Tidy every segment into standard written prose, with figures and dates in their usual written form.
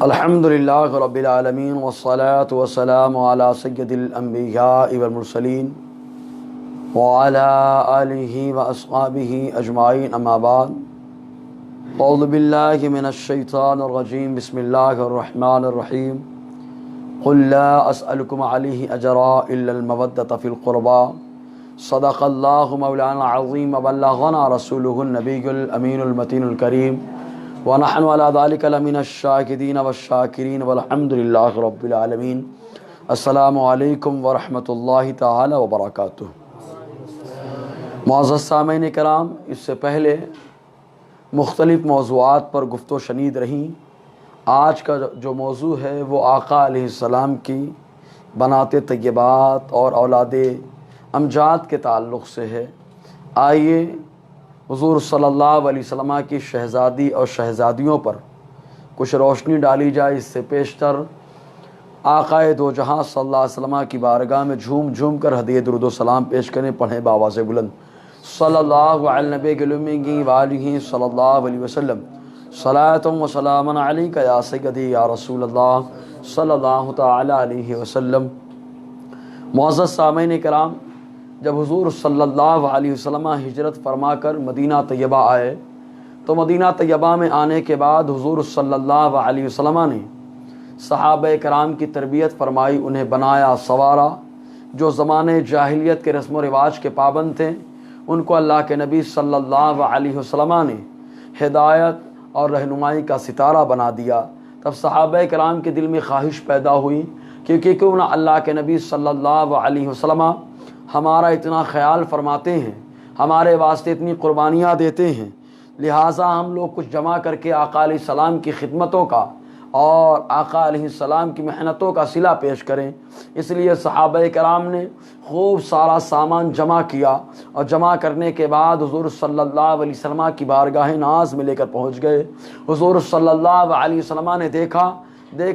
الحمدللہ رب العالمین والصلاة والسلام علی سید الانبیاء والمرسلین وعلی آلہ واصحابہ اجمعین اما بعد اعوذ باللہ من الشیطان الرجیم بسم اللہ الرحمن الرحیم قل لا اسألکم علیہ اجرا الا المودۃ فی القربى صدق اللہ مولانا العظیم وبلغنا رسولہ النبی الامین المتین الکریم ونحن على ذلك لمن الشاکرین والشاکرین والحمد للہ رب العالمین۔ السلام علیکم ورحمۃ اللہ تعالی وبرکاتہ۔ معزز سامعین کرام، اس سے پہلے مختلف موضوعات پر گفت و شنید رہیں۔ آج کا جو موضوع ہے وہ آقا علیہ السلام کی بنات طیبات اور اولاد امجاد کے تعلق سے ہے۔ آئیے حضور صلی اللہ علیہ وسلم کی شہزادی اور شہزادیوں پر کچھ روشنی ڈالی جائے۔ اس سے پیشتر آقائے دو جہاں صلی اللہ علیہ وسلم کی بارگاہ میں جھوم جھوم کر ہدیہ درود و سلام پیش کریں، پڑھیں بآواز بلند صلی اللہ علی نبی الامی وآلہ صلی اللہ علیہ وسلم، صلاۃ و سلام علیک یا سیدی یا رسول اللہ صلی اللہ تعالی علیہ وسلم۔ معزز سامعین کرام، جب حضور صلی اللہ علیہ وسلم ہجرت فرما کر مدینہ طیبہ آئے تو مدینہ طیبہ میں آنے کے بعد حضور صلی اللہ علیہ وسلم نے صحابہ کرام کی تربیت فرمائی، انہیں بنایا سنوارا۔ جو زمانے جاہلیت کے رسم و رواج کے پابند تھے ان کو اللہ کے نبی صلی اللہ علیہ وسلم نے ہدایت اور رہنمائی کا ستارہ بنا دیا۔ تب صحابہ کرام کے دل میں خواہش پیدا ہوئی کہ کیوں نہ اللہ کے نبی صلی اللہ علیہ وسلم ہمارا اتنا خیال فرماتے ہیں، ہمارے واسطے اتنی قربانیاں دیتے ہیں، لہٰذا ہم لوگ کچھ جمع کر کے آقا علیہ السلام کی خدمتوں کا اور آقا علیہ السلام کی محنتوں کا صلہ پیش کریں۔ اس لیے صحابہ کرام نے خوب سارا سامان جمع کیا اور جمع کرنے کے بعد حضور صلی اللہ علیہ وسلم کی بارگاہ ناز میں لے کر پہنچ گئے۔ حضور صلی اللہ علیہ وسلم نے دیکھ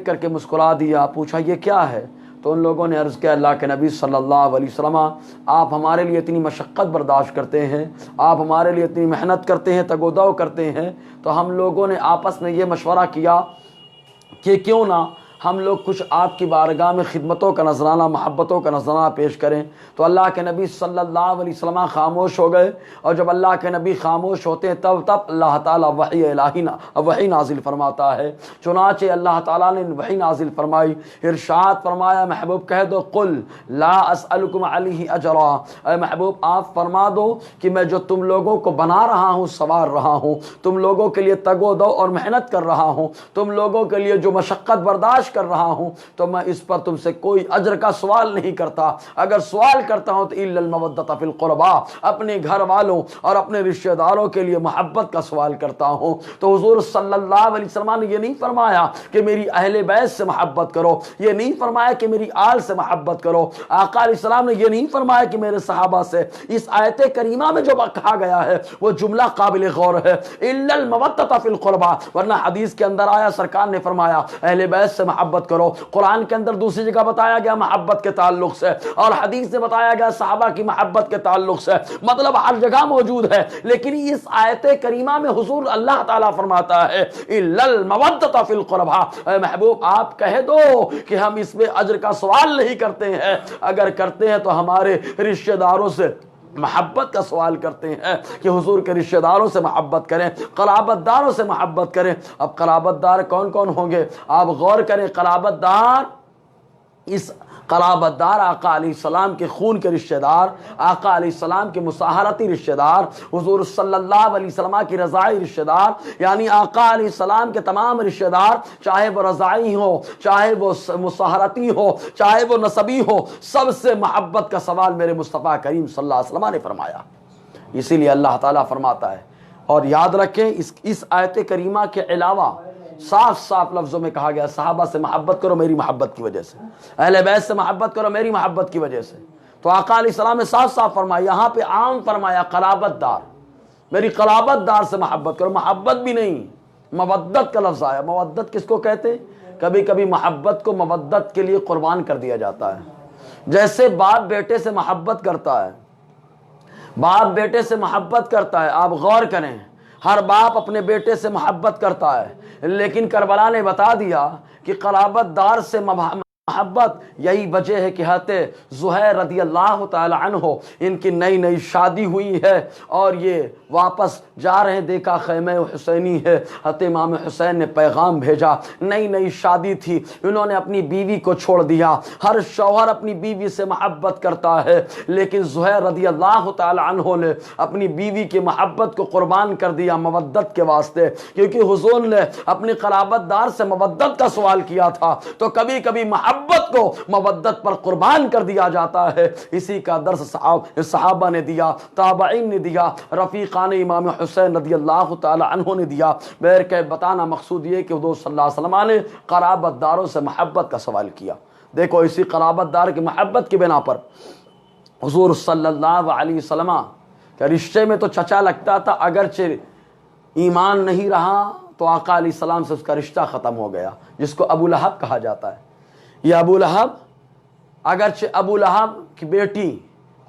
کر کے مسکرا دیا، پوچھا یہ کیا ہے؟ تو ان لوگوں نے عرض کیا، اللہ کے نبی صلی اللہ علیہ وسلم آپ ہمارے لیے اتنی مشقت برداشت کرتے ہیں، آپ ہمارے لیے اتنی محنت کرتے ہیں، تگ و دو کرتے ہیں، تو ہم لوگوں نے آپس میں یہ مشورہ کیا کہ کیوں نہ ہم لوگ کچھ آپ کی بارگاہ میں خدمتوں کا نذرانہ، محبتوں کا نذرانہ پیش کریں۔ تو اللہ کے نبی صلی اللہ علیہ وسلم خاموش ہو گئے، اور جب اللہ کے نبی خاموش ہوتے ہیں تب اللہ تعالیٰ وحی نازل فرماتا ہے۔ چنانچہ اللہ تعالیٰ نے وحی نازل فرمائی، ارشاد فرمایا محبوب کہہ دو قل لا اسألکم علیہ اجرا، اے محبوب آپ فرما دو کہ میں جو تم لوگوں کو بنا رہا ہوں، سنوار رہا ہوں، تم لوگوں کے لیے تگ و دو اور محنت کر رہا ہوں، تم لوگوں کے لیے جو مشقت برداشت کر رہا ہوں، تو میں اس پر تم سے کوئی اجر کا سوال نہیں کرتا۔ اگر سوال کرتا ہوں تو الا المودۃ فی القربى، اپنے گھر والوں اور اپنے رشتہ داروں کے لیے محبت کا سوال کرتا ہوں۔ تو حضور صلی اللہ علیہ وسلم نے یہ نہیں فرمایا کہ میری اہل بیت سے محبت کرو، یہ نہیں فرمایا کہ میری آل سے محبت کرو، آقا علیہ السلام نے یہ نہیں فرمایا کہ میرے صحابہ سے۔ اس آیت کریمہ میں جو کہا گیا ہے وہ جملہ قابل غور ہے، الا المودۃ فی القربى، ورنہ حدیث کے اندر آیا سرکار نے فرمایا اہل بیت سے محبت کرو۔ قرآن کے اندر دوسری جگہ بتایا گیا محبت کے تعلق سے، اور حدیث سے بتایا گیا صحابہ کی محبت کے تعلق سے، مطلب ہر جگہ موجود ہے۔ لیکن اس آیت کریمہ میں حضور اللہ تعالیٰ فرماتا ہے الا المودۃ فی القربى، اے محبوب آپ کہہ دو کہ ہم اس میں اجر کا سوال نہیں کرتے ہیں، اگر کرتے ہیں تو ہمارے رشتہ داروں سے محبت کا سوال کرتے ہیں کہ حضور کے رشتہ داروں سے محبت کریں، قرابت داروں سے محبت کریں۔ اب قرابت دار کون کون ہوں گے؟ آپ غور کریں، قرابت دار اس قرابت دار آقا علیہ السلام کے خون کے رشتہ دار، آقا علیہ السلام کے مساہرتی رشتہ دار، حضور صلی اللہ علیہ وسلم کی رضائی رشتہ دار، یعنی آقا علیہ السلام کے تمام رشتہ دار، چاہے وہ رضائی ہو، چاہے وہ مساہرتی ہو، چاہے وہ نسبی ہو، سب سے محبت کا سوال میرے مصطفیٰ کریم صلی اللہ علیہ وسلم نے فرمایا۔ اسی لیے اللہ تعالیٰ فرماتا ہے، اور یاد رکھیں اس آیت کریمہ کے علاوہ صاف صاف لفظوں میں کہا گیا صحابہ سے محبت کرو میری محبت کی وجہ سے، اہل بیت سے محبت کرو میری محبت کی وجہ سے۔ تو آقا علیہ السلام نے صاف صاف فرمایا، یہاں پہ عام فرمایا قرابت دار، میری قرابت دار سے محبت کرو، محبت بھی نہیں، مودت کا لفظ آیا۔ مودت کس کو کہتے ہیں؟ کبھی کبھی محبت کو مودت کے لیے قربان کر دیا جاتا ہے، جیسے باپ بیٹے سے محبت کرتا ہے، باپ بیٹے سے محبت کرتا ہے۔ آپ غور کریں، ہر باپ اپنے بیٹے سے محبت کرتا ہے، لیکن کربلا نے بتا دیا کہ قرابت دار سے محبت یہی وجہ ہے کہ حضرت زہیر رضی اللہ تعالی عنہ ان کی نئی نئی شادی ہوئی ہے اور یہ واپس جا رہے ہیں، دیکھا خیمہ حسینی ہے، حضرت امام حسین نے پیغام بھیجا، نئی نئی شادی تھی، انہوں نے اپنی بیوی کو چھوڑ دیا۔ ہر شوہر اپنی بیوی سے محبت کرتا ہے، لیکن زہیر رضی اللہ تعالی عنہ نے اپنی بیوی کی محبت کو قربان کر دیا مودت کے واسطے، کیونکہ حضور نے اپنی قرابت دار سے مودت کا سوال کیا تھا، تو کبھی کبھی محبت کو مودت پر قربان کر دیا جاتا ہے۔ اسی کا درس صحابہ نے دیا، تابعین نے دیا، رفیقان امام حسین رضی اللہ تعالی عنہ نے دیا۔ بہر کہ بتانا مقصود یہ کہ حضور صلی اللہ علیہ وسلم نے قرابت داروں سے محبت کا سوال کیا۔ دیکھو اسی قرابت دار کی محبت کی بنا پر حضور صلی اللہ علیہ وسلم کہ رشتے میں تو چچا لگتا تھا، اگرچہ ایمان نہیں رہا تو آقا علیہ السلام سے اس کا رشتہ ختم ہو گیا، جس کو ابو لہب کہا جاتا ہے۔ یہ ابو لہب، اگرچہ ابو لہب کی بیٹی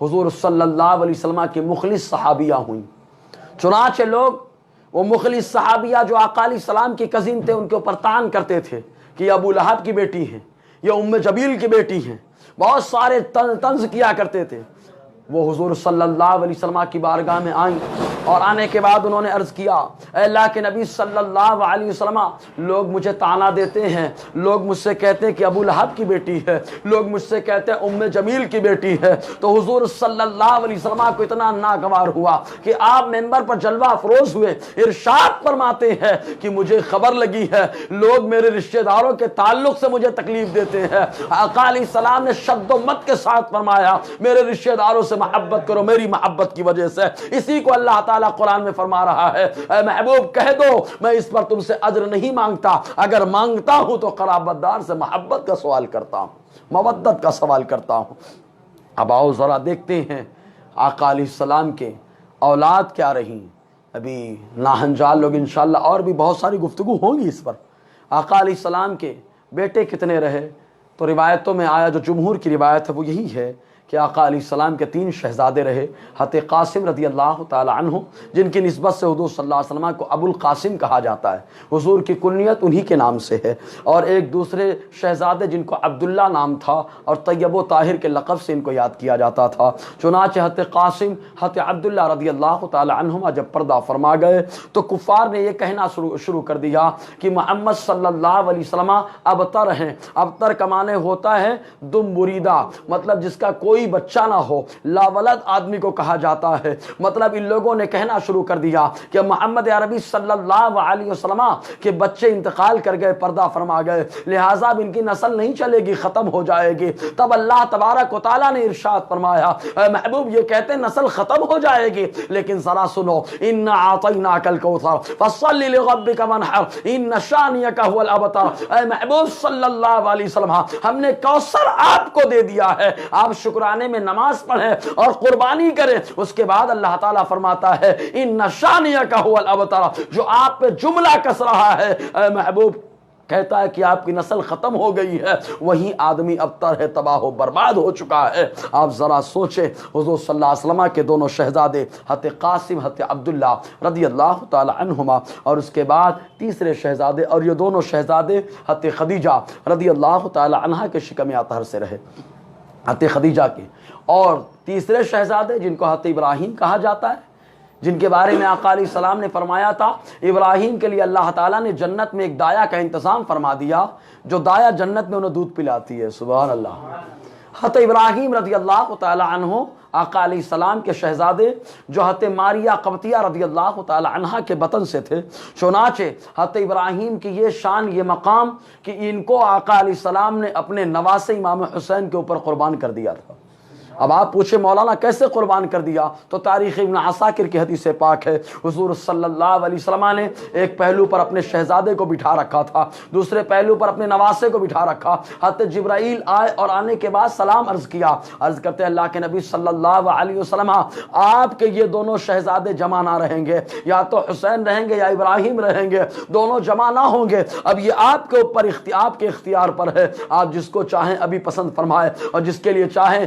حضور صلی اللہ علیہ وسلم کی مخلص صحابیہ ہوئیں، چنانچہ لوگ وہ مخلص صحابیہ جو آقا علیہ السلام کی کزن تھے ان کے اوپر طعن کرتے تھے کہ یہ ابو لہب کی بیٹی ہیں، یہ ام جبیل کی بیٹی ہیں، بہت سارے طنز کیا کرتے تھے۔ وہ حضور صلی اللہ علیہ وسلم کی بارگاہ میں آئیں اور آنے کے بعد انہوں نے عرض کیا، اے اللہ کے نبی صلی اللہ علیہ وسلم، لوگ مجھے طعنہ دیتے ہیں، لوگ مجھ سے کہتے ہیں کہ ابو لہب کی بیٹی ہے، لوگ مجھ سے کہتے ہیں ام جمیل کی بیٹی ہے۔ تو حضور صلی اللہ علیہ وسلم کو اتنا ناگوار ہوا کہ آپ ممبر پر جلوہ افروز ہوئے، ارشاد فرماتے ہیں کہ مجھے خبر لگی ہے لوگ میرے رشتہ داروں کے تعلق سے مجھے تکلیف دیتے ہیں۔ آقا علیہ السلام نے شد و مت کے ساتھ فرمایا میرے رشتہ داروں سے محبت کرو میری محبت کی وجہ سے۔ اسی کو اللہ تعالیٰ قرآن میں فرما رہا ہے، اے محبوب کہہ دو میں اس پر تم سے اجر نہیں مانگتا، اگر مانگتا ہوں تو قرابت دار سے محبت کا سوال کرتا ہوں، مودت کا سوال کرتا ہوں۔ اب آؤ ذرا دیکھتے ہیں آقا علیہ السلام کے اولاد کیا رہی۔ ابھی ناہنجال لوگ انشاءاللہ اور بھی بہت ساری گفتگو ہوں گی اس پر۔ آقا علیہ السلام کے بیٹے کتنے رہے؟ تو روایتوں میں آیا، جو جمہور کی روایت ہے وہ یہی ہے کہ آقا علیہ السلام کے 3 شہزادے رہے۔ حضرت قاسم رضی اللہ تعالی عنہ، جن کی نسبت سے حضور صلی اللہ علیہ وسلم کو ابو القاسم کہا جاتا ہے، حضور کی کنیت انہی کے نام سے ہے، اور ایک دوسرے شہزادے جن کو عبداللہ نام تھا اور طیب و طاہر کے لقب سے ان کو یاد کیا جاتا تھا۔ چنانچہ حضرت قاسم حضرت عبداللہ رضی اللہ تعالی عنہما جب پردہ فرما گئے تو کفار نے یہ کہنا شروع کر دیا کہ محمد صلی اللہ علیہ وسلم ابتر ہیں۔ ابتر کا معنی ہوتا ہے دم بریدہ، مطلب جس کا کوئی بچہ نہ ہو، لا ولد آدمی کو کہا جاتا ہے۔ مطلب ان لوگوں نے کہنا شروع کر دیا کہ محمد عربی صلی اللہ علیہ وسلم کے بچے انتقال کر گئے، پردہ فرما گئے، لہٰذا اب ان کی نسل نہیں چلے گی، ختم ہو جائے گی۔ تب اللہ تبارک و تعالیٰ نے ارشاد فرمایا، اے محبوب یہ کہتے ہیں نسل ختم ہو جائے گی، لیکن ذرا سنو، اِنَّا أَعْطَيْنَاكَ الْكَوْثَرَ فَصَلِّ لِرَبِّكَ وَانْحَرْ إِنَّ شَانِئَكَ هُوَ الْأَبْتَرُ۔ اے محبوب صلی اللہ علیہ وسلم، ہم نے کوثر آپ کو دے دیا ہے، آپ شکرانے میں نماز پڑھیں اور قربانی کریں۔ اس کے بعد اللہ تعالیٰ فرماتا ہے ان شانیہ هو الابتر، جو آپ پہ جملہ کس رہا ہے، اے محبوب کہتا ہے کہ آپ کی نسل ختم ہو گئی ہے، وہی آدمی ابتر ہے، تباہ و برباد ہو چکا ہے۔ آپ ذرا سوچیں، حضور صلی اللہ علیہ وسلم کے دونوں شہزادے حضرت قاسم حضرت عبداللہ رضی اللہ تعالی عنہما، اور اس کے بعد تیسرے شہزادے، اور یہ دونوں شہزادے حضرت خدیجہ رضی اللہ تعالی عنہا کے شکم اطہر سے رہے، حضرت خدیجہ کے۔ اور تیسرے شہزادے جن کو حضرت ابراہیم کہا جاتا ہے، جن کے بارے میں آقا علیہ السلام نے فرمایا تھا ابراہیم کے لیے اللہ تعالیٰ نے جنت میں ایک دایا کا انتظام فرما دیا، جو دایا جنت میں انہیں دودھ پلاتی ہے، سبحان اللہ۔ حضرت ابراہیم رضی اللہ تعالی عنہ آقا علیہ السلام کے شہزادے جو حضرت ماریہ قبطیہ رضی اللہ تعالی عنہا کے بطن سے تھے، چنانچہ حضرت ابراہیم کی یہ شان، یہ مقام کہ ان کو آقا علیہ السلام نے اپنے نواسے امام حسین کے اوپر قربان کر دیا تھا۔ اب آپ پوچھیں مولانا کیسے قربان کر دیا؟ تو تاریخ ابن عساکر کی حدیث پاک ہے، حضور صلی اللہ علیہ وسلم نے ایک پہلو پر اپنے شہزادے کو بٹھا رکھا تھا، دوسرے پہلو پر اپنے نواسے کو بٹھا رکھا۔ حضرت جبرائیل آئے اور آنے کے بعد سلام عرض کیا، عرض کرتے اللہ کے نبی صلی اللہ علیہ وسلم آپ کے یہ دونوں شہزادے جمع نہ رہیں گے، یا تو حسین رہیں گے یا ابراہیم رہیں گے، دونوں جمع نہ ہوں گے۔ اب یہ آپ کے اوپر آپ کے اختیار پر ہے، آپ جس کو چاہیں ابھی پسند فرمائے اور جس کے لیے چاہیں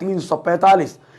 345,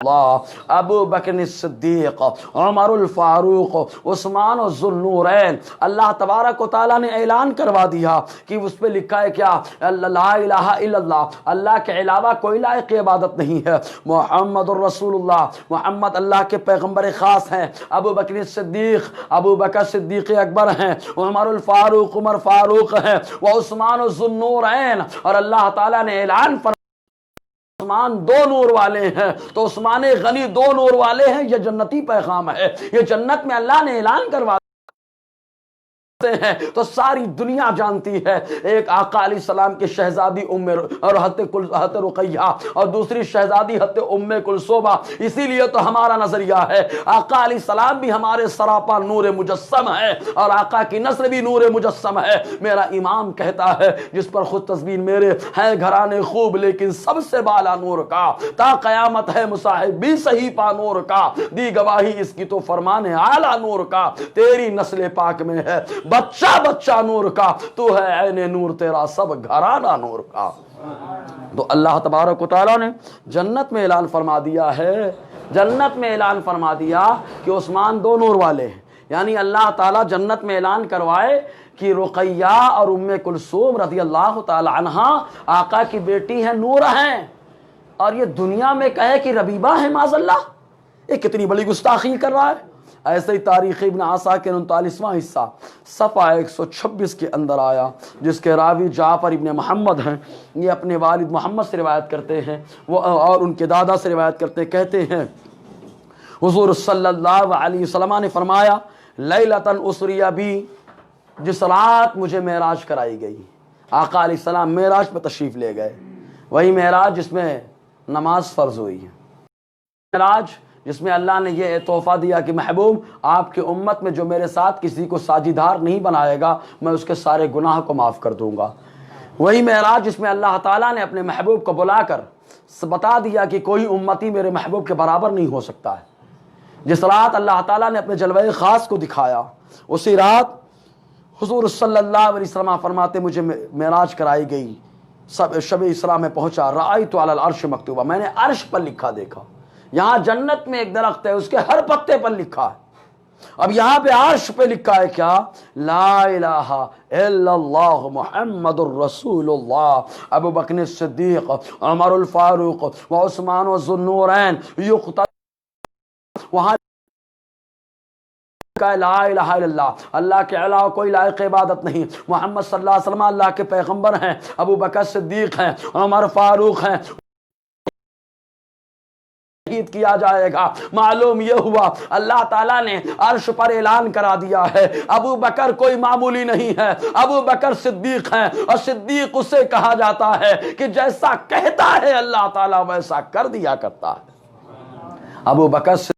ابو بکر صدیق، عمر الفاروق، عثمان ذوالنورین، اللہ تبارک و تعالیٰ نے اعلان کروا دیا کہ اس پہ لکھا ہے کیا؟ لا الہ الا اللہ، اللہ کے علاوہ کوئی لائق عبادت نہیں ہے، محمد الرسول اللہ، محمد اللہ کے پیغمبر خاص ہیں، ابو بکر صدیق، ابو بکر صدیق اکبر ہیں، عمر الفاروق، عمر فاروق ہیں، وہ عثمان ذوالنورین، اور اللہ تعالیٰ نے اعلان عثمان دو نور والے ہیں، تو عثمان غنی دو نور والے ہیں، یہ جنتی پیغام ہے، یہ جنت میں اللہ نے اعلان کروا ہیں تو ساری دنیا جانتی ہے۔ ایک آقا علیہ السلام کی شہزادی حضرت رقیہ اور دوسری شہزادی حضرت کلثومہ، اسی لیے تو ہمارا نظریہ ہے آقا علیہ السلام بھی ہمارے سراپا نور مجسم ہے اور آقا کی نسل بھی نور مجسم ہے۔ میرا امام کہتا ہے جس پر خود تصویر میرے ہیں گھرانے خوب لیکن سب سے بالا نور کا، تا قیامت ہے مصاحب بھی صحیفہ نور کا، دی گواہی اس کی تو فرمان اعلیٰ نور کا، تیری نسل پاک میں ہے بچہ بچہ نور کا، تو ہے عین نور تیرا سب گھرانہ نور کا۔ تو اللہ تبارک و تعالیٰ نے جنت میں اعلان فرما دیا ہے، جنت میں اعلان فرما دیا کہ عثمان دو نور والے ہیں، یعنی اللہ تعالیٰ جنت میں اعلان کروائے کہ رقیہ اور کلثوم رضی اللہ تعالی عنہا آقا کی بیٹی ہیں، نور ہیں، اور یہ دنیا میں کہے کہ ربیبہ ہے معاذ اللہ، یہ کتنی بڑی گستاخی کر رہا ہے۔ ایسے ہی تاریخ ابن عساکر 39واں حصہ صفحہ 126 کے اندر آیا، جس کے راوی جعفر ابن محمد ہیں، یہ اپنے والد محمد سے روایت کرتے ہیں، وہ اور ان کے دادا سے روایت کرتے ہیں، کہتے ہیں حضور صلی اللہ علیہ وسلم نے فرمایا لیلۃ اسری بی، جس رات مجھے معراج کرائی گئی، آقا علیہ السلام معراج پہ تشریف لے گئے، وہی معراج جس میں نماز فرض ہوئی ہے، معراج جس میں اللہ نے یہ تحفہ دیا کہ محبوب آپ کی امت میں جو میرے ساتھ کسی کو ساجدار نہیں بنائے گا میں اس کے سارے گناہ کو معاف کر دوں گا، وہی معراج جس میں اللہ تعالیٰ نے اپنے محبوب کو بلا کر بتا دیا کہ کوئی امتی میرے محبوب کے برابر نہیں ہو سکتا ہے، جس رات اللہ تعالیٰ نے اپنے جلوہ خاص کو دکھایا، اسی رات حضور صلی اللہ علیہ وسلم فرماتے مجھے معراج کرائی گئی، شب اسراء میں پہنچا، رأیت علی العرش مکتوبہ، میں نے عرش پر لکھا دیکھا، یہاں جنت میں ایک درخت ہے اس کے ہر پتے پر لکھا ہے، اب یہاں پہ عرش پہ لکھا ہے کیا؟ لا الہ الا اللہ محمد الرسول اللہ، ابو بکر صدیق، عمر الفاروق و عثمان ذوالنورین، وہاں لا الہ الا اللہ، اللہ کے علاوہ کوئی لائق عبادت نہیں، محمد صلی اللہ علیہ وسلم اللہ کے پیغمبر ہیں، ابو بکر صدیق ہیں، عمر فاروق ہیں، کیا جائے گا۔ معلوم یہ ہوا اللہ تعالیٰ نے عرش پر اعلان کرا دیا ہے ابو بکر کوئی معمولی نہیں ہے، ابو بکر صدیق ہیں، اور صدیق اسے کہا جاتا ہے کہ جیسا کہتا ہے اللہ تعالیٰ ویسا کر دیا کرتا ہے۔ ابو بکر صدیق،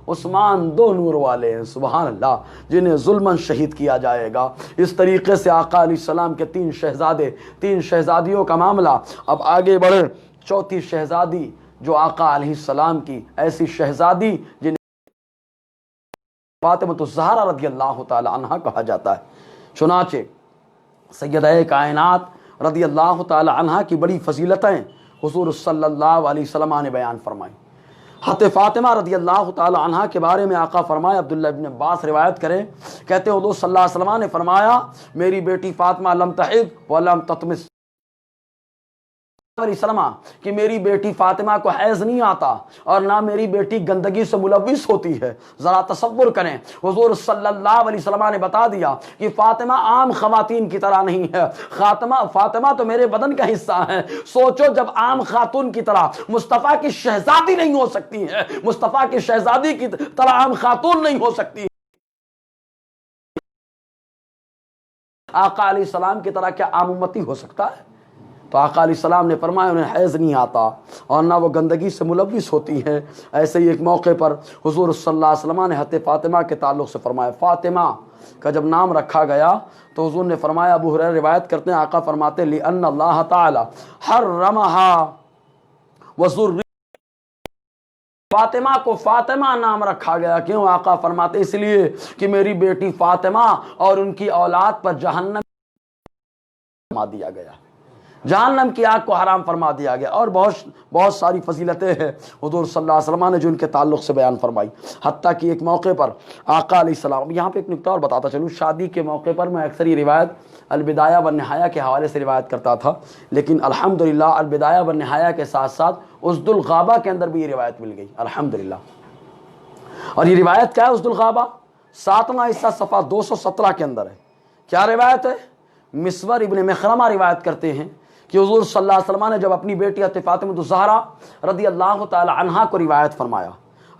عثمان دو نور والے ہیں، سبحان اللہ، جنہیں ظلماً شہید کیا جائے گا۔ اس طریقے سے آقا علیہ السلام کے تین شہزادے، تین شہزادیوں کا معاملہ۔ اب آگے بڑھے، چوتھی شہزادی جو آقا علیہ السلام کی ایسی شہزادی جنہیں فاطمہ الزہرا رضی اللہ تعالی عنہ کہا جاتا ہے، چنانچہ سیدہ کائنات رضی اللہ تعالی عنہ کی بڑی فضیلتیں حضور صلی اللہ علیہ وسلم نے بیان فرمائی۔ حضرت فاطمہ رضی اللہ تعالی عنہ کے بارے میں آقا فرمایا، عبداللہ ابن عباس روایت کریں، کہتے ہیں حضور صلی اللہ علیہ وسلم نے فرمایا میری بیٹی فاطمہ لم تحض ولم تطمس، علیہ السلام کہ میری بیٹی فاطمہ کو حیض نہیں آتا اور نہ میری بیٹی گندگی سے ملوث ہوتی ہے۔ ذرا تصور کریں، حضور صلی اللہ علیہ وسلم نے بتا دیا کہ فاطمہ عام خواتین کی طرح نہیں ہے، فاطمہ تو میرے بدن کا حصہ ہے۔ سوچو جب عام خاتون کی طرح مصطفیٰ کی شہزادی نہیں ہو سکتی ہے، مصطفیٰ کی شہزادی کی طرح عام خاتون نہیں ہو سکتی، آقا علیہ السلام کی طرح کیا عام امتی ہو سکتا ہے؟ تو آقا علیہ السلام نے فرمایا انہیں حیض نہیں آتا اور نہ وہ گندگی سے ملوث ہوتی ہیں۔ ایسے ہی ایک موقع پر حضور صلی اللہ علیہ وسلم نے حضرت فاطمہ کے تعلق سے فرمایا، فاطمہ کا جب نام رکھا گیا تو حضور نے فرمایا، ابو ہریرہ روایت کرتے ہیں آقا فرماتے ہیں لِأَنَّ اللَّهَ تَعَالَى حَرَّمَهَا وَذُرِّيَّتَهَا، فاطمہ کو فاطمہ نام رکھا گیا، کیوں؟ آقا فرماتے اس لیے کہ میری بیٹی فاطمہ اور ان کی اولاد پر جہنم دیا گیا۔ جہنم کی آگ کو حرام فرما دیا گیا، اور بہت ساری فضیلتیں ہیں حضور صلی اللہ علیہ وسلم نے جو ان کے تعلق سے بیان فرمائی۔ حتیٰ کہ ایک موقع پر آقا علیہ السلام، یہاں پہ ایک نکتہ اور بتاتا چلوں، شادی کے موقع پر میں اکثر یہ روایت البدایہ والنہایہ کے حوالے سے روایت کرتا تھا، لیکن الحمدللہ البدایہ والنہایہ کے ساتھ ساتھ اسد الغابہ کے اندر بھی یہ روایت مل گئی الحمدللہ۔ اور یہ روایت کیا ہے؟ اسد الغابہ 7واں حصہ صفحہ 217 کے اندر ہے۔ کیا روایت ہے؟ مسور ابن مخرمہ روایت کرتے ہیں کہ حضور صلی اللہ علیہ وسلم نے جب اپنی بیٹی فاطمہ الزہرا رضی اللہ تعالی عنہا کو روایت فرمایا،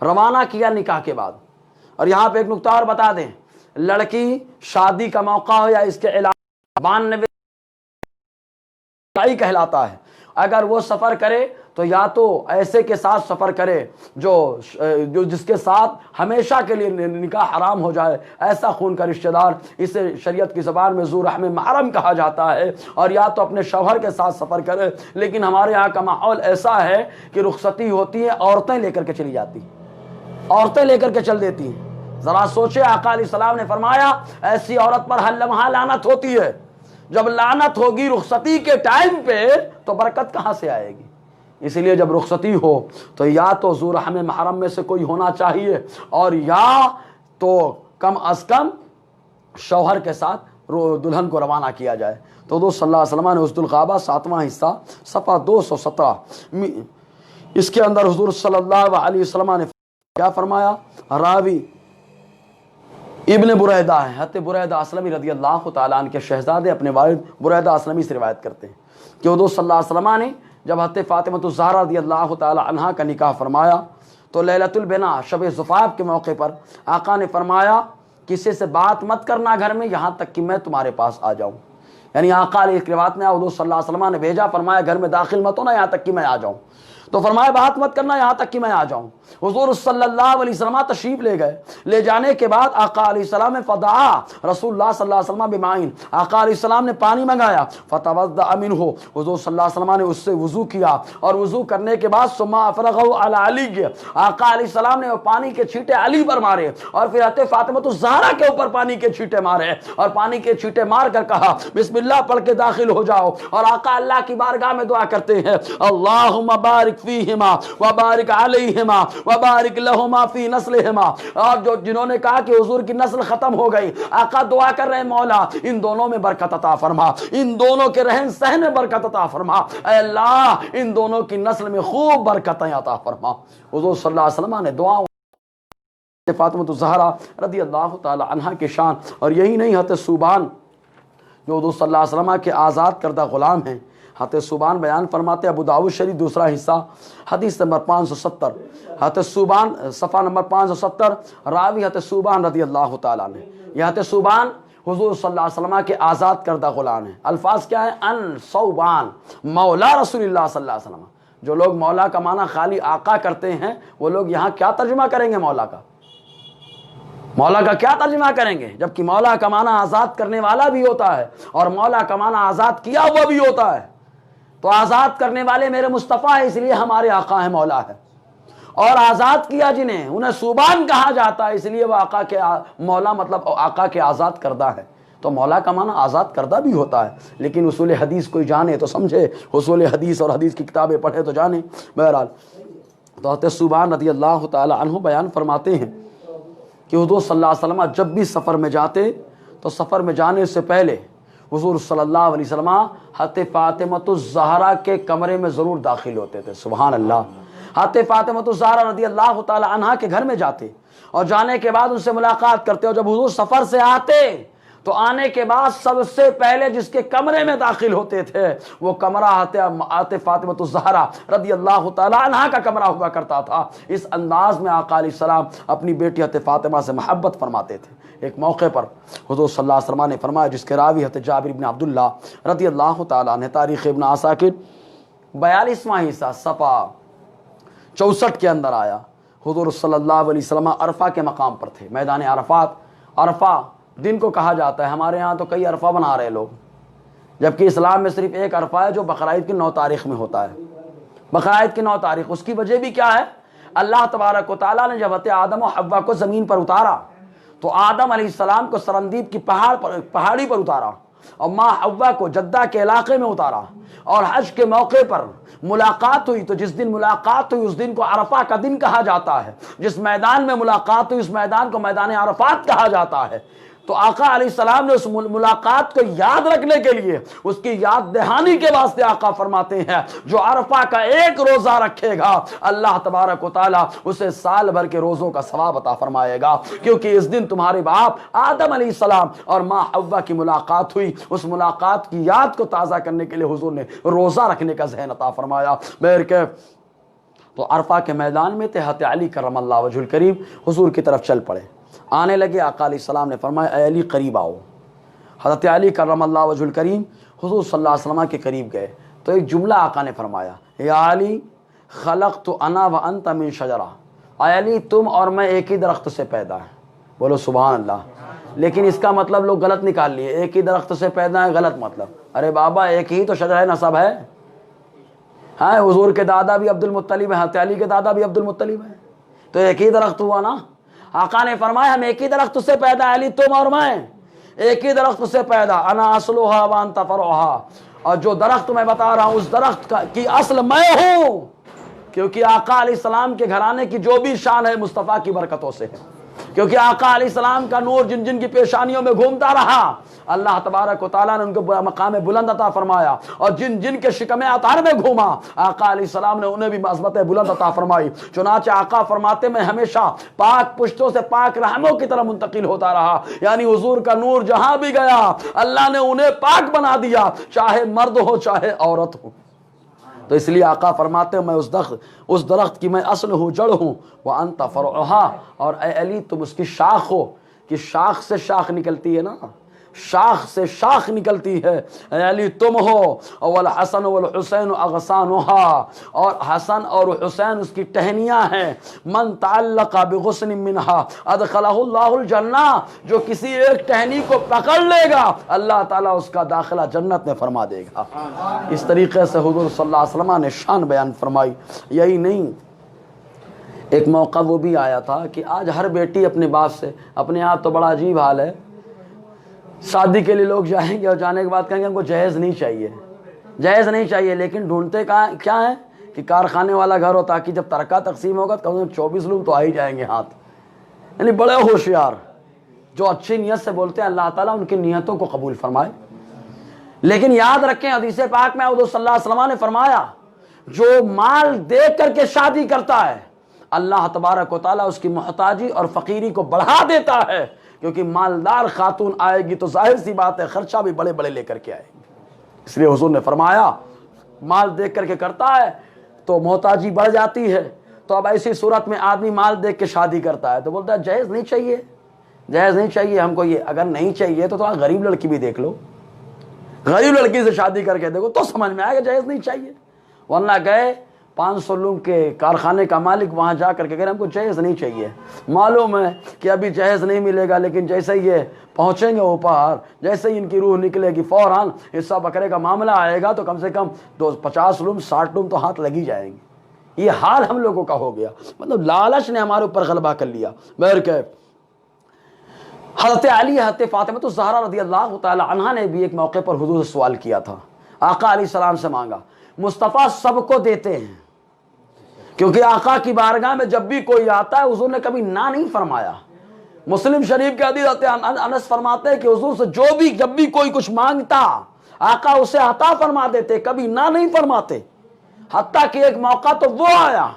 روانہ کیا نکاح کے بعد۔ اور یہاں پہ ایک نکتہ اور بتا دیں، لڑکی شادی کا موقع ہو یا اس کے علاوہ 92 کہلاتا ہے۔ اگر وہ سفر کرے تو یا تو ایسے کے ساتھ سفر کرے جو جس کے ساتھ ہمیشہ کے لیے نکاح حرام ہو جائے، ایسا خون کا رشتہ دار، اسے شریعت کی زبان میں ذو رحم محرم کہا جاتا ہے، اور یا تو اپنے شوہر کے ساتھ سفر کرے۔ لیکن ہمارے یہاں کا ماحول ایسا ہے کہ رخصتی ہوتی ہے، عورتیں لے کر کے چلی جاتی ہیں، عورتیں لے کر کے چل دیتی ہیں۔ ذرا سوچے، آقا علیہ السلام نے فرمایا ایسی عورت پر ہر لمحہ لعنت ہوتی ہے۔ جب لعنت ہوگی رخصتی کے ٹائم پہ تو برکت کہاں سے آئے گی؟ اس لیے جب رخصتی ہو تو یا تو ذو رحم محرم میں سے کوئی ہونا چاہیے، اور یا تو کم از کم شوہر کے ساتھ دلہن کو روانہ کیا جائے۔ تو حضور صلی اللہ علیہ وسلم نے اسد الغابہ 7واں حصہ صفحہ 217 اس کے اندر حضور صلی اللہ علیہ وسلم نے کیا فرمایا؟ راوی ابن بریدہ ہے، حضرت بریدہ اسلمی رضی اللہ تعالیٰ عنہ کے شہزادے اپنے والد بریدہ اسلمی سے روایت کرتے ہیں کہ حضور صلی اللہ علیہ وسلم نے جب حضرت فاطمہ الزہرا رضی اللہ تعالیٰ عنہا کا نکاح فرمایا تو لیلۃ البنا شب زفاف کے موقع پر آقا نے فرمایا کسی سے بات مت کرنا گھر میں یہاں تک کہ میں تمہارے پاس آ جاؤں۔ یعنی آقا علیہ ایک روایت میں حضور صلی اللہ علیہ وسلم نے بھیجا، فرمایا گھر میں داخل مت ہونا یہاں تک کہ میں آ جاؤں، تو فرمایا بات مت کرنا یہاں تک کہ میں آ جاؤں۔ حضور صلی اللہ علیہ وسلم تشریف لے گئے، لے جانے کے بعد آقا علیہ السلام نے فدعا رسول اللہ صلی اللہ علیہ وسلم بمائن، آقا علیہ السلام نے پانی منگایا، فتوضأ منہ، حضور صلی اللہ علیہ وسلم نے اس سے وضو کیا، اور وضو کرنے کے بعد ثم افرغہ علی علی، آقا علیہ السلام نے وہ پانی کے چھینٹے علی پر مارے، اور پھر حضرت فاطمہ الزہرا کے اوپر پانی کے چھینٹے مارے، اور پانی کے چھینٹے مار کر کہا بسم اللہ پڑھ کے داخل ہو جاؤ۔ اور آقا اللہ کی بارگاہ میں دعا کرتے ہیں اللہم بارک فیہما وبارک علیہما وبارک لہما فی نسلہما۔ اور جو جنہوں نے کہا کہ حضور کی نسل ختم ہو گئی، آقا دعا کر رہے ہیں مولا ان دونوں میں برکت عطا فرما، ان دونوں کے رہن سہن میں برکت عطا فرما، اے اللہ ان دونوں کی نسل میں خوب برکتیں عطا فرما۔ حضور صلی اللہ علیہ وسلم نے دعا فاطمہ الزہرا رضی اللہ تعالی عنہا کے شان، اور یہی نہیں حضرت صوبان جو حضور صلی اللہ علیہ وسلم کے آزاد کردہ غلام ہیں، حضرت صوبان بیان فرماتے ابو داؤد شریف دوسرا حصہ حدیث نمبر 570، حضرت صوبان صفحہ نمبر 570، راوی حضرت صوبان رضی اللہ تعالیٰ نے، یہ حضرت صوبان حضور صلی اللہ علیہ وسلم کے آزاد کردہ غلام ہیں۔ الفاظ کیا ہے؟ ان صوبان مولا رسول اللہ صلی اللہ علیہ وسلم۔ جو لوگ مولا کا معنی خالی آقا کرتے ہیں وہ لوگ یہاں کیا ترجمہ کریں گے؟ مولا کا کیا ترجمہ کریں گے؟ جبکہ مولا کا معنی آزاد کرنے والا بھی ہوتا ہے، اور مولا کا معنی آزاد کیا ہوا بھی ہوتا ہے۔ تو آزاد کرنے والے میرے مصطفیٰ ہے، اس لیے ہمارے آقا ہیں، مولا ہے، اور آزاد کیا جنہیں انہیں صوبان کہا جاتا ہے، اس لیے وہ آقا کے مولا مطلب آقا کے آزاد کردہ ہے۔ تو مولا کا معنی آزاد کردہ بھی ہوتا ہے، لیکن اصول حدیث کوئی جانے تو سمجھے، اصول حدیث اور حدیث کی کتابیں پڑھے تو جانے۔ بہرحال تو حضرت صوبان رضی اللہ تعالی عنہ بیان فرماتے ہیں کہ حضور صلی اللہ علیہ وسلم جب بھی سفر میں جاتے تو سفر میں جانے سے پہلے حضور صلی اللہ علیہ وسلم حضرت فاطمہ الزہرا کے کمرے میں ضرور داخل ہوتے تھے۔ سبحان اللہ۔ حضرت فاطمہ الزہرا رضی اللہ تعالی عنہا کے گھر میں جاتے اور جانے کے بعد ان سے ملاقات کرتے، اور جب حضور سفر سے آتے تو آنے کے بعد سب سے پہلے جس کے کمرے میں داخل ہوتے تھے وہ کمرہ حضرت فاطمہ الزہرا رضی اللہ تعالی عنہا کا کمرہ ہوا کرتا تھا۔ اس انداز میں آقا علیہ السلام اپنی بیٹی حضرت فاطمہ سے محبت فرماتے تھے۔ ایک موقع پر حضور صلی اللہ علیہ وسلم نے فرمایا، جس کے راوی حضرت جابر بن عبداللہ رضی اللہ تعالیٰ عنہ، تاریخ ابن عساکر 42واں حصہ صفحہ 64 کے اندر آیا، حضور صلی اللہ علیہ وسلم عرفہ کے مقام پر تھے، میدان عرفات۔ عرفہ دن کو کہا جاتا ہے، ہمارے ہاں تو کئی عرفہ بنا رہے لوگ، جبکہ اسلام میں صرف ایک عرفہ ہے جو بقرعید کی 9 تاریخ میں ہوتا ہے۔ بقرعید کی 9 تاریخ، اس کی وجہ بھی کیا ہے؟ اللہ تبارک و تعالیٰ نے جب حضرت آدم و حوا کو زمین پر اتارا تو آدم علیہ السلام کو سرندیب کی پہاڑی پر اتارا، اور ماں حوا کو جدہ کے علاقے میں اتارا اور حج کے موقع پر ملاقات ہوئی، تو جس دن ملاقات ہوئی اس دن کو عرفہ کا دن کہا جاتا ہے، جس میدان میں ملاقات ہوئی اس میدان کو میدان عرفات کہا جاتا ہے۔ تو آقا علیہ السلام نے اس ملاقات کو یاد رکھنے کے لیے، اس کی یاد دہانی کے واسطے آقا فرماتے ہیں جو عرفہ کا ایک روزہ رکھے گا اللہ تبارک و تعالیٰ اسے سال بھر کے روزوں کا ثواب عطا فرمائے گا، کیونکہ اس دن تمہارے باپ آدم علیہ السلام اور ماں حوا کی ملاقات ہوئی۔ اس ملاقات کی یاد کو تازہ کرنے کے لیے حضور نے روزہ رکھنے کا ذہن عطا فرمایا۔ تو عرفہ کے میدان میں تھے، حضرت علی کرم اللہ وجہ الکریم حضور کی طرف چل پڑے، آنے لگے۔ آقا علیہ السلام نے فرمایا اے علی قریب آؤ۔ حضرت علی کرم اللہ وجہ الکریم حضور صلی اللہ علیہ وسلم کے قریب گئے تو ایک جملہ آقا نے فرمایا، یا علی خلقت انا وانت من شجرہ، اے علی تم اور میں ایک ہی درخت سے پیدا ہیں۔ بولو سبحان اللہ۔ لیکن اس کا مطلب لوگ غلط نکال لیے، ایک ہی درخت سے پیدا ہے غلط مطلب، ارے بابا ایک ہی تو شجرہ نسب ہے۔ ہاں حضور کے دادا بھی عبد المطلب ہیں، حضرت علی کے دادا بھی عبد المطلب ہیں، تو ایک ہی درخت ہوا نا۔ آقا نے فرمایا ہم ایک ہی درخت سے پیدا، علی تم اور میں ایک ہی درخت سے پیدا، انا اصلھا وانت فرعھا، اور جو درخت میں بتا رہا ہوں اس درخت کی اصل میں ہوں، کیونکہ آقا علیہ السلام کے گھرانے کی جو بھی شان ہے مصطفیٰ کی برکتوں سے ہے، کیونکہ آقا علیہ السلام کا نور جن جن کی پیشانیوں میں گھومتا رہا اللہ تبارک و تعالیٰ نے ان کو مقام بلند عطا فرمایا، اور جن جن کے شکم اطہار میں گھوما آقا علیہ السلام نے انہیں بھی عظمت بلند عطا فرمائی۔ چنانچہ آقا فرماتے میں ہمیشہ پاک پشتوں سے پاک رحموں کی طرح منتقل ہوتا رہا، یعنی حضور کا نور جہاں بھی گیا اللہ نے انہیں پاک بنا دیا، چاہے مرد ہو چاہے عورت ہو۔ تو اس لیے آقا فرماتے ہیں میں اس درخت کی میں اصل ہوں، جڑ ہوں، وانت فرعھا، اور اے علی تم اس کی شاخ ہو، کہ شاخ سے شاخ نکلتی ہے نا، شاخ سے شاخ نکلتی ہے، اے علی تم ہو، والحسن والحسین اغصانھا، اور حسن اور حسین اس کی ٹہنیاں ہیں، من تعلق بغصن منھا ادخلہ اللہ الجنہ، جو کسی ایک ٹہنی کو پکڑ لے گا اللہ تعالیٰ اس کا داخلہ جنت میں فرما دے گا۔ اس طریقے سے حضور صلی اللہ علیہ وسلم نے شان بیان فرمائی۔ یہی نہیں، ایک موقع وہ بھی آیا تھا کہ آج ہر بیٹی اپنے باپ سے، اپنے آپ تو بڑا عجیب حال ہے، شادی کے لیے لوگ جائیں گے اور جانے کے بعد کہیں گے ہم کو جہیز نہیں چاہیے، جہیز نہیں چاہیے، لیکن ڈھونڈتے کیا ہے کہ کارخانے والا گھر ہو تاکہ جب ترکہ تقسیم ہوگا تو 24 لوگ تو آ ہی جائیں گے ہاتھ، یعنی بڑے ہوشیار جو اچھی نیت سے بولتے ہیں، اللہ تعالیٰ ان کی نیتوں کو قبول فرمائے۔ لیکن یاد رکھیں حدیث پاک میں حضور صلی اللہ علیہ وسلم نے فرمایا جو مال دے کر کے شادی کرتا ہے اللہ تبارک و تعالیٰ اس کی محتاجی اور فقیری کو بڑھا دیتا ہے، کیونکہ مالدار خاتون آئے گی تو ظاہر سی بات ہے خرچہ بھی بڑے بڑے لے کر کے آئے گی، اس لیے حضور نے فرمایا مال دیکھ کر کے کرتا ہے تو محتاجی بڑھ جاتی ہے۔ تو اب ایسی صورت میں آدمی مال دیکھ کے شادی کرتا ہے تو بولتا ہے جہیز نہیں چاہیے، جہیز نہیں چاہیے ہم کو، یہ اگر نہیں چاہیے تو تھوڑا غریب لڑکی بھی دیکھ لو، غریب لڑکی سے شادی کر کے دیکھو تو سمجھ میں آئے گا جہیز نہیں چاہیے۔ ورنہ گئے 500 لوگ کے کارخانے کا مالک وہاں جا کر کے کہہ رہے ہم کو جہیز نہیں چاہیے، معلوم ہے کہ ابھی جہیز نہیں ملے گا، لیکن جیسے ہی یہ پہنچیں گے اوپر، جیسے ہی ان کی روح نکلے گی فوراً حصہ بکرے کا معاملہ آئے گا تو کم سے کم 50 لوم 60 لوم تو ہاتھ لگی جائیں گے۔ یہ حال ہم لوگوں کا ہو گیا، مطلب لالچ نے ہمارے اوپر غلبہ کر لیا۔ بہرکیف حضرت علی حضرت فاطمہ الزہرا رضی اللہ تعالی عنہا نے بھی ایک موقع پر حضور سے سوال کیا تھا، آقا علیہ السلام سے مانگا۔ مصطفیٰ سب کو دیتے ہیں، کیونکہ آقا کی بارگاہ میں جب بھی کوئی آتا ہے حضور نے کبھی نہ نہیں فرمایا۔ مسلم شریف کے حدیث انس فرماتے ہیں کہ حضور سے جب بھی کوئی کچھ مانگتا آقا اسے عطا فرما دیتے، کبھی نہ نہیں فرماتے۔ حتیٰ کہ ایک موقع تو وہ آیا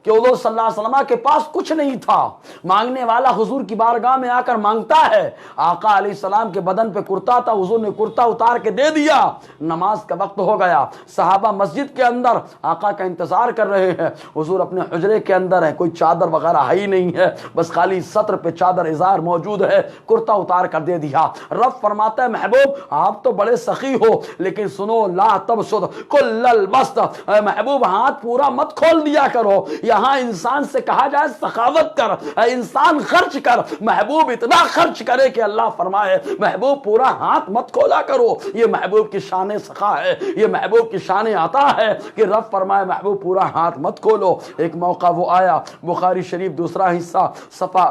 کہ حضور صلی اللہ علیہ وسلم کے پاس کچھ نہیں تھا، مانگنے والا حضور کی بارگاہ میں آ کر مانگتا ہے، آقا علیہ السلام کے بدن پہ کرتا تھا، حضور نے کرتا اتار کے دے دیا، نماز کا وقت ہو گیا، صحابہ مسجد کے اندر آقا کا انتظار کر رہے ہیں، حضور اپنے حجرے کے اندر ہے، کوئی چادر وغیرہ ہے ہی نہیں ہے، بس خالی سطر پہ چادر ازار موجود ہے، کرتا اتار کر دے دیا۔ رب فرماتا ہے محبوب آپ تو بڑے سخی ہو، لیکن سنو لا تبسط کل البسط، محبوب ہاتھ پورا مت کھول دیا کرو، یہاں انسان سے کہا جائے سخاوت کر، انسان خرچ کر، محبوب اتنا خرچ کرے کہ اللہ فرمائے محبوب پورا ہاتھ مت کھولا کرو۔ یہ محبوب کی شان سخا ہے، یہ محبوب کی شان عطا ہے کہ رب فرمائے محبوب پورا ہاتھ مت کھولو۔ ایک موقع وہ آیا، بخاری شریف دوسرا حصہ صفحہ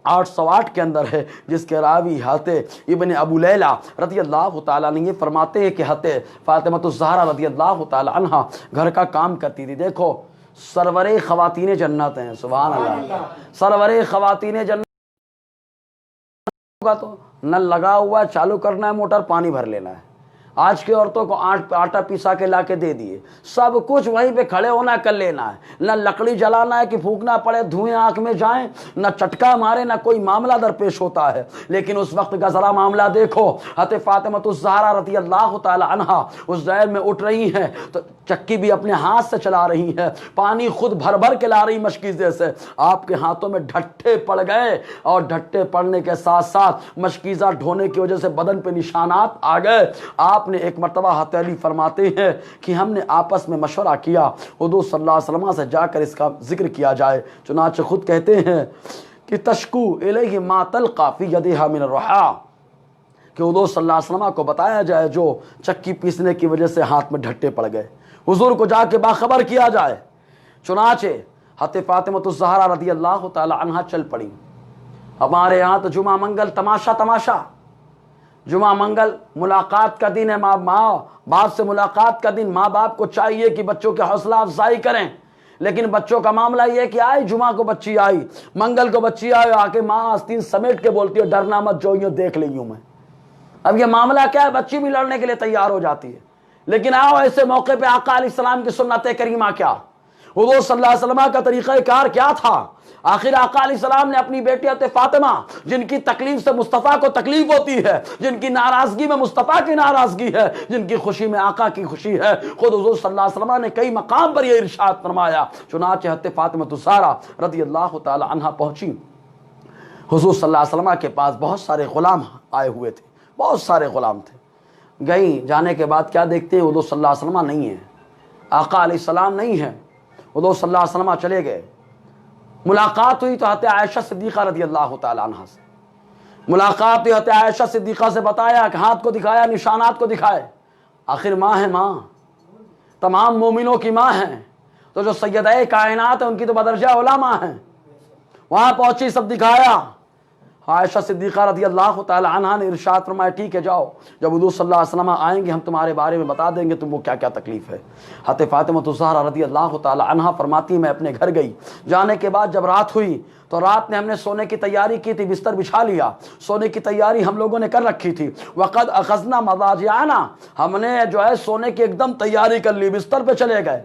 808 کے اندر ہے، جس کے راوی حضرت ابن ابو لیلہ رضی اللہ تعالیٰ عنہ یہ فرماتے ہیں کہ حضرت فاطمہ الزہرا رضی اللہ تعالیٰ عنہ گھر کا کام کرتی تھی۔ دیکھو سرور خواتین جنت ہیں، سبحان اللہ، سرور خواتین جنت ہوگا تو نل لگا ہوا ہے، چالو کرنا ہے موٹر، پانی بھر لینا ہے۔ آج کی عورتوں کو آٹا پیسا کے لا کے دے دیے، سب کچھ وہیں پہ کھڑے ہونا ہے، کر لینا ہے، نہ لکڑی جلانا ہے کہ پھونکنا پڑے، دھوئیں آنکھ میں جائیں، نہ چٹکا مارے، نہ کوئی معاملہ درپیش ہوتا ہے۔ لیکن اس وقت کا ذرا معاملہ دیکھو، حضرت فاطمہ الزہرا رضی اللہ تعالی عنہا اس زیر میں اٹھ رہی ہیں تو چکی بھی اپنے ہاتھ سے چلا رہی ہے، پانی خود بھر بھر کے لا رہی مشکیزے سے، آپ کے ہاتھوں میں ڈھٹے پڑ گئے، اور ڈھٹے پڑنے کے ساتھ ساتھ مشکیزہ ڈھونے کی وجہ سے بدن پہ نشانات آ گئے۔ آپ نے ایک مرتبہ حضرت علی فرماتے ہیں کہ ہم نے آپس میں مشورہ کیا حضور صلی اللہ علیہ وسلم سے جا کر اس کا ذکر کیا جائے، چنانچہ خود کہتے ہیں کہ تشکو الیہ ما تلقى فی یدہا من الرحا، کہ حضور صلی اللہ علیہ وسلم کو بتایا جائے جو چکی پیسنے کی وجہ سے ہاتھ میں ڈھٹے پڑ گئے، حضور کو جا کے باخبر کیا جائے۔ چنانچہ حضرت فاطمہ الزہرا رضی اللہ تعالی عنہا چل پڑی۔ ہمارے یہاں تو جمعہ منگل تماشا، جمعہ منگل ملاقات کا دن ہے، ماں باپ سے ملاقات کا دن، ماں باپ کو چاہیے کہ بچوں کی حوصلہ افزائی کریں، لیکن بچوں کا معاملہ یہ ہے کہ آئی جمعہ کو بچی آئی، منگل کو بچی آئی، آ کے ماں آستین سمیٹ کے بولتی ہے ڈرنا مت، جو یوں دیکھ لی ہوں میں۔ اب یہ معاملہ کیا ہے، بچی بھی لڑنے کے لیے تیار ہو جاتی ہے، لیکن آؤ ایسے موقع پہ آقا علیہ السلام کی سنت کریمہ کیا، حضور صلی اللہ علیہ وسلم کا طریقہ کار کیا تھا۔ آخر آقا علیہ السلام نے اپنی بیٹی حضرت فاطمہ، جن کی تکلیف سے مصطفیٰ کو تکلیف ہوتی ہے، جن کی ناراضگی میں مصطفیٰ کی ناراضگی ہے، جن کی خوشی میں آقا کی خوشی ہے، خود حضور صلی اللہ علیہ وسلم نے کئی مقام پر یہ ارشاد فرمایا۔ چنانچہ حضرت فاطمہ الزہرا رضی اللہ تعالی عنہا پہنچی حضور صلی اللہ علیہ وسلم کے پاس، بہت سارے غلام آئے ہوئے تھے، بہت سارے غلام تھے۔ گئی، جانے کے بعد کیا دیکھتے ہیں، حضور صلی اللہ علیہ وسلم نہیں ہے، آقا علیہ السلام نہیں ہے، حضور صلی اللہ علیہ وسلم چلے گئے۔ ملاقات ہوئی تو حضرت عائشہ صدیقہ رضی اللہ تعالی عنہا سے ملاقات ہوئی، حضرت عائشہ صدیقہ سے بتایا کہ ہاتھ کو دکھایا، نشانات کو دکھائے، آخر ماں ہے، ماں تمام مومنوں کی ماں ہیں، تو جو سیدہ کائنات ہیں ان کی تو بدرجہ اولیٰ ماں ہیں، وہاں پہنچی، سب دکھایا۔ عائشہ صدیقہ رضی اللہ تعالی عنہا نے ارشاد فرمایا ٹھیک ہے جاؤ، جب حضور صلی اللہ علیہ وسلم آئیں گے ہم تمہارے بارے میں بتا دیں گے تم کو کیا کیا تکلیف ہے۔ حضرت فاطمہ الزہرا رضی اللہ تعالی عنہا فرماتی میں اپنے گھر گئی، جانے کے بعد جب رات ہوئی تو رات نے ہم نے سونے کی تیاری کی تھی، بستر بچھا لیا، سونے کی تیاری ہم لوگوں نے کر رکھی تھی۔ وقد اخذنا مضاجعنا، ہم نے جو ہے سونے کی ایک دم تیاری کر لی، بستر پہ چلے گئے،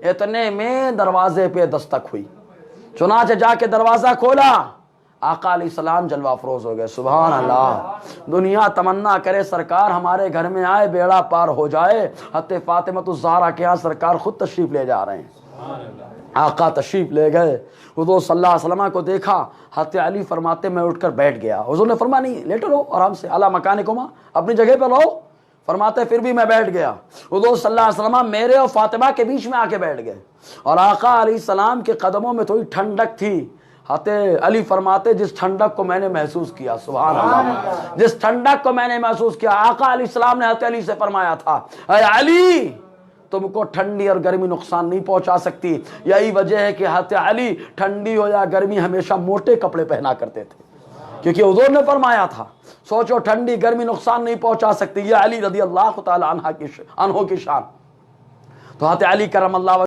اتنے میں دروازے پہ دستک ہوئی، چنانچہ جا کے دروازہ کھولا، آقا علیہ السلام جلوہ افروز ہو گئے۔ سبحان اللہ، دنیا تمنا کرے سرکار ہمارے گھر میں آئے، بیڑا پار ہو جائے۔ حضرت فاطمہ الزہرا کے ہاں سرکار خود تشریف لے جا رہے ہیں، آقا تشریف لے گئے، حضور صلی اللہ علیہ وسلم کو دیکھا، حضرت علی فرماتے میں اٹھ کر بیٹھ گیا، حضور نے فرمایا نہیں لیٹو رہو آرام سے، اعلیٰ مکانکما، اپنی جگہ پہ رہو، فرماتے پھر بھی میں بیٹھ گیا۔ حضور صلی اللہ علیہ وسلم میرے اور فاطمہ کے بیچ میں آ کے بیٹھ گئے، اور آقا علیہ السلام کے قدموں میں تھوڑی ٹھنڈک تھی۔ حضرت علی فرماتے جس ٹھنڈک کو میں نے محسوس کیا، سبحان اللہ، جس ٹھنڈک کو میں نے محسوس کیا، آقا علیہ السلام نے حضرت علی سے فرمایا تھا اے علی تم کو ٹھنڈی اور گرمی نقصان نہیں پہنچا سکتی۔ یہی وجہ ہے کہ حضرت علی ٹھنڈی ہو یا گرمی ہمیشہ موٹے کپڑے پہنا کرتے تھے، کیونکہ حضور نے فرمایا تھا سوچو ٹھنڈی گرمی نقصان نہیں پہنچا سکتی۔ یہ علی رضی اللہ تعالی عنہ کی شان۔ تو حضرت علی کرم اللہ،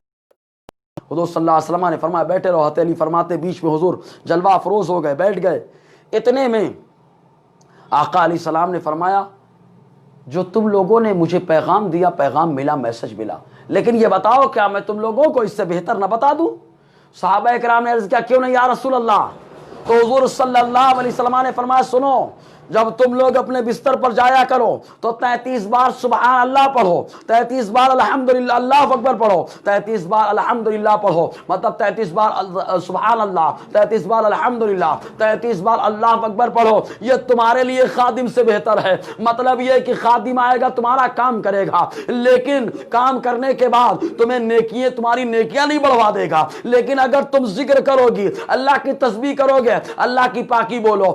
حضور صلی اللہ علیہ وسلم نے فرمایا بیٹھے رہو، حضرت علی فرماتے بیچ میں حضور جلوہ افروز ہو گئے، بیٹھ گئے۔ اتنے میں آقا علیہ السلام نے فرمایا جو تم لوگوں نے مجھے پیغام دیا، پیغام ملا، میسج ملا، لیکن یہ بتاؤ کیا میں تم لوگوں کو اس سے بہتر نہ بتا دوں؟ صحابہ کرام نے عرض کیا کیوں نہیں یا رسول اللہ؟ تو حضور صلی اللہ علیہ وسلم نے فرمایا سنو، جب تم لوگ اپنے بستر پر جایا کرو تو 33 بار سبحان اللہ پڑھو، 33 بار الحمدللہ اللہ اکبر پڑھو، 33 بار الحمدللہ پڑھو، مطلب 33 بار سبحان اللہ، 33 بار الحمدللہ، 33 بار اللہ اکبر پڑھو، یہ تمہارے لیے خادم سے بہتر ہے۔ مطلب یہ کہ خادم آئے گا تمہارا کام کرے گا، لیکن کام کرنے کے بعد تمہاری نیکیاں نہیں بڑھوا دے گا، لیکن اگر تم ذکر کرو گی، اللہ کی تسبیح کرو گے، اللہ کی پاکی بولو،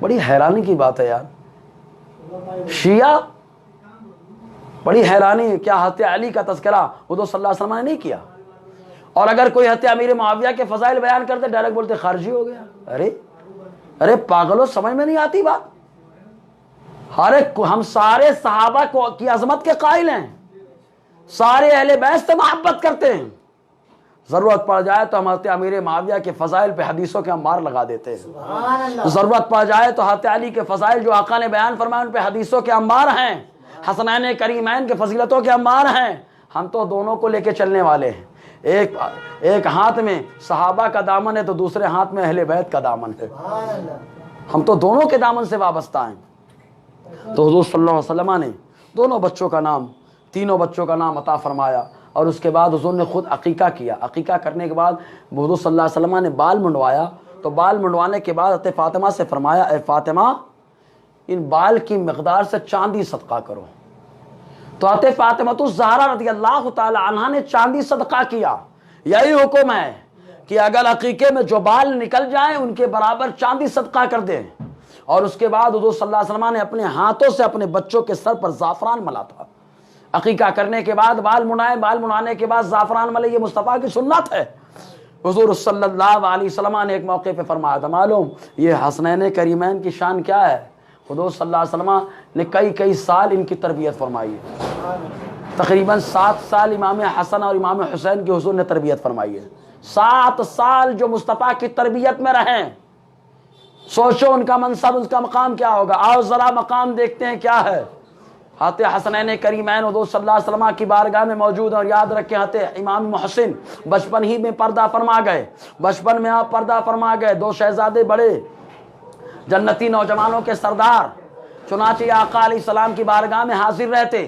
بڑی حیرانی کی بات ہے یار، شیعہ بڑی حیرانی ہے، کیا حضرت علی کا تذکرہ حضور صلی اللہ علیہ وسلم نے نہیں کیا؟ اور اگر کوئی حضرت امیر معاویہ کے فضائل بیان کرتے ڈائریکٹ بولتے خارجی ہو گیا۔ ارے پاگلوں، سمجھ میں نہیں آتی بات؟ ہم سارے صحابہ کی عظمت کے قائل ہیں، سارے اہل بیت سے محبت کرتے ہیں، ضرورت پڑ جائے تو ہم حضرت امیر معاویہ کے فضائل پہ حدیثوں کے انبار لگا دیتے ہیں، ضرورت پڑ جائے تو حضرت علی کے فضائل جو آقا نے بیان فرمائے ان پہ حدیثوں کے انبار ہیں، حسنین کریمین کے فضیلتوں کے انبار ہیں۔ ہم تو دونوں کو لے کے چلنے والے ہیں، ایک ہاتھ میں صحابہ کا دامن ہے تو دوسرے ہاتھ میں اہل بیت کا دامن ہے، ہم تو دونوں کے دامن سے وابستہ ہیں۔ تو حضور صلی اللہ علیہ وسلم نے دونوں بچوں کا نام، تینوں بچوں کا نام عطا فرمایا، اور اس کے بعد حضور نے خود عقیقہ کیا۔ عقیقہ کرنے کے بعد حضور صلی اللہ علیہ وسلم نے بال منڈوایا، تو بال منڈوانے کے بعد حضرت فاطمہ سے فرمایا اے فاطمہ ان بال کی مقدار سے چاندی صدقہ کرو۔ تو حضرت فاطمہ الزہرا رضی اللہ تعالی عنہا نے چاندی صدقہ کیا۔ یہی حکم ہے کہ اگر عقیقے میں جو بال نکل جائیں ان کے برابر چاندی صدقہ کر دیں۔ اور اس کے بعد حضور صلی اللہ علیہ وسلم نے اپنے ہاتھوں سے اپنے بچوں کے سر پر زعفران ملا تھا۔ عقیقہ کرنے کے بعد بال منڈائے، بال منڈانے کے بعد زعفران ملے، یہ مصطفیٰ کی سنت ہے۔ حضور صلی اللہ علیہ وسلم نے ایک موقع پہ فرمایا تھا، معلوم یہ حسنین کریمین کی شان کیا ہے؟ حضور صلی اللہ علیہ وسلم نے کئی سال ان کی تربیت فرمائی ہے، تقریباً 7 سال امام حسن اور امام حسین کی حضور نے تربیت فرمائی ہے۔ 7 سال جو مصطفیٰ کی تربیت میں رہیں، سوچو ان کا منصب، اس کا مقام کیا ہوگا۔ آؤ ذرا مقام دیکھتے ہیں کیا ہے۔ حضرت حسنین کریمین حضور صلی اللہ علیہ وسلم کی بارگاہ میں موجود ہیں، اور یاد رکھیں حضرت امام محسن بچپن ہی میں پردہ فرما گئے، بچپن میں آپ پردہ فرما گئے، 2 شہزادے بڑے جنتی نوجوانوں کے سردار، چنانچہ آقا علیہ السلام کی بارگاہ میں حاضر رہتے،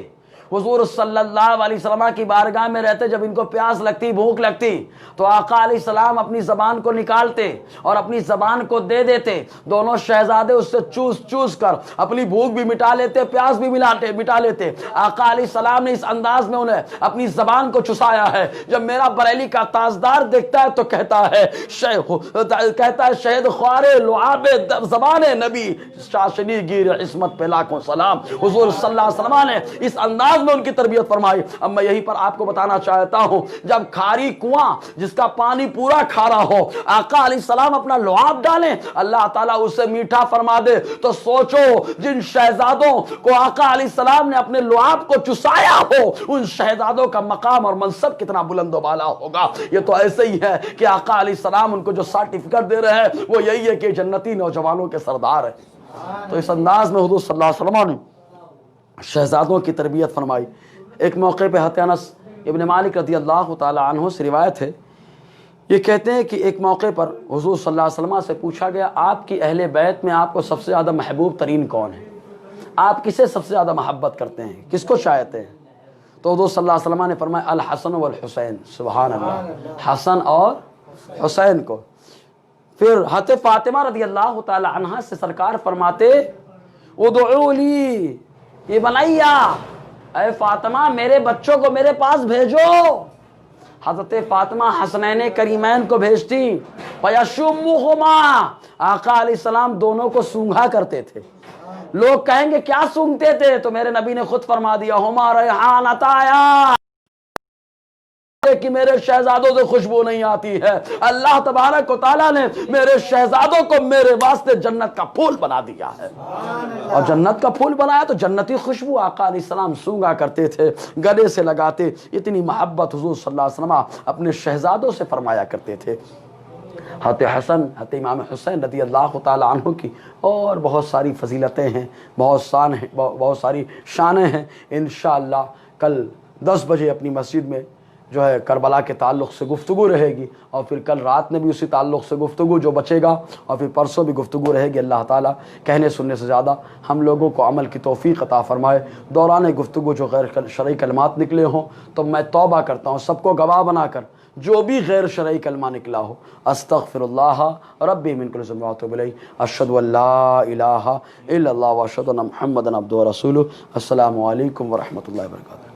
حضور صلی اللہ علیہ وسلم کی بارگاہ میں رہتے۔ جب ان کو پیاس لگتی، بھوک لگتی، تو آقا علیہ السلام اپنی زبان کو نکالتے اور اپنی زبان کو دے دیتے، دونوں شہزادے اس سے چوس کر اپنی بھوک بھی مٹا لیتے، پیاس بھی مٹا لیتے۔ آقا علیہ السلام نے اس انداز میں انہیں اپنی زبان کو چسایا ہے، جب میرا بریلی کا تاجدار دیکھتا ہے تو کہتا ہے شہد خوار لعاب زبان نبی شاشنی گیر عصمت پہ لاکھوں سلام۔ حضور صلی اللہ علیہ وسلم نے اس انداز میں ان کی تربیت فرمائی۔ اب میں یہیں پر آپ کو بتانا چاہتا ہوں، جب کھاری کنواں جس کا پانی پورا کھارا ہو، آقا علیہ السلام اپنا لعاب ڈالیں، اللہ تعالیٰ اسے میٹھا فرما دے، تو سوچو جن شہزادوں کو آقا علیہ السلام نے اپنے لعاب کو چسایا ہو، ان شہزادوں کا مقام اور منصب کتنا بلند و بالا ہوگا۔ یہ تو ایسے ہی ہے کہ آقا علیہ السلام ان کو جو سرٹیفکیٹ دے رہے ہیں وہ یہی ہے کہ جنتی نوجوانوں کے سردار ہیں۔ تو اس انداز میں حضور صلی اللہ علیہ وسلم نے شہزادوں کی تربیت فرمائی۔ ایک موقع پہ حضرت انس ابن مالک رضی اللہ تعالی عنہ سے روایت ہے، یہ کہتے ہیں کہ ایک موقع پر حضور صلی اللہ علیہ وسلم سے پوچھا گیا آپ کی اہل بیت میں آپ کو سب سے زیادہ محبوب ترین کون ہے؟ آپ کسے سب سے زیادہ محبت کرتے ہیں، کس کو چاہتے ہیں؟ تو حضور صلی اللہ علیہ وسلم نے فرمایا الحسن والحسین، سبحان اللہ، حسن اور حسین کو۔ پھر حضرت فاطمہ رضی اللہ تعالی عنہ سے سرکار فرماتے ادعو لی یہ بنیا، اے فاطمہ میرے بچوں کو میرے پاس بھیجو۔ حضرت فاطمہ حسنین کریمین کو بھیجتی، فیشمہما، آقا علیہ السلام دونوں کو سونگھا کرتے تھے۔ لوگ کہیں گے کیا سونگتے تھے؟ تو میرے نبی نے خود فرما دیا ہما ریحانتایا، کہ میرے شہزادوں سے خوشبو نہیں آتی ہے، اللہ تبارک و تعالیٰ نے میرے شہزادوں کو میرے واسطے جنت کا پھول بنا دیا ہے، اور جنت کا پھول بنایا تو جنتی خوشبو آقا علیہ السلام سونگا کرتے تھے، گلے سے لگاتے۔ اتنی محبت حضور صلی اللہ علیہ وسلم اپنے شہزادوں سے فرمایا کرتے تھے۔ حضرت حسن، حضرت امام حسین رضی اللہ تعالی عنہ کی اور بہت ساری فضیلتیں ہیں، بہت ساری شانیں ہیں۔ انشاءاللہ کل 10 بجے اپنی مسجد میں جو ہے کربلا کے تعلق سے گفتگو رہے گی، اور پھر کل رات میں بھی اسی تعلق سے گفتگو جو بچے گا، اور پھر پرسوں بھی گفتگو رہے گی۔ اللہ تعالیٰ کہنے سننے سے زیادہ ہم لوگوں کو عمل کی توفیق عطا فرمائے۔ دوران گفتگو جو غیر شرعی کلمات نکلے ہوں تو میں توبہ کرتا ہوں سب کو گواہ بنا کر، جو بھی غیر شرعی کلمہ نکلا ہو، استغفر اللہ ربی من کل ذنب واتوب الیہ، اشہد ان لا الہ الا اللہ واشہد ان محمدا عبدہ ورسولہ۔ السلام علیکم ورحمۃ اللہ وبرکاتہ۔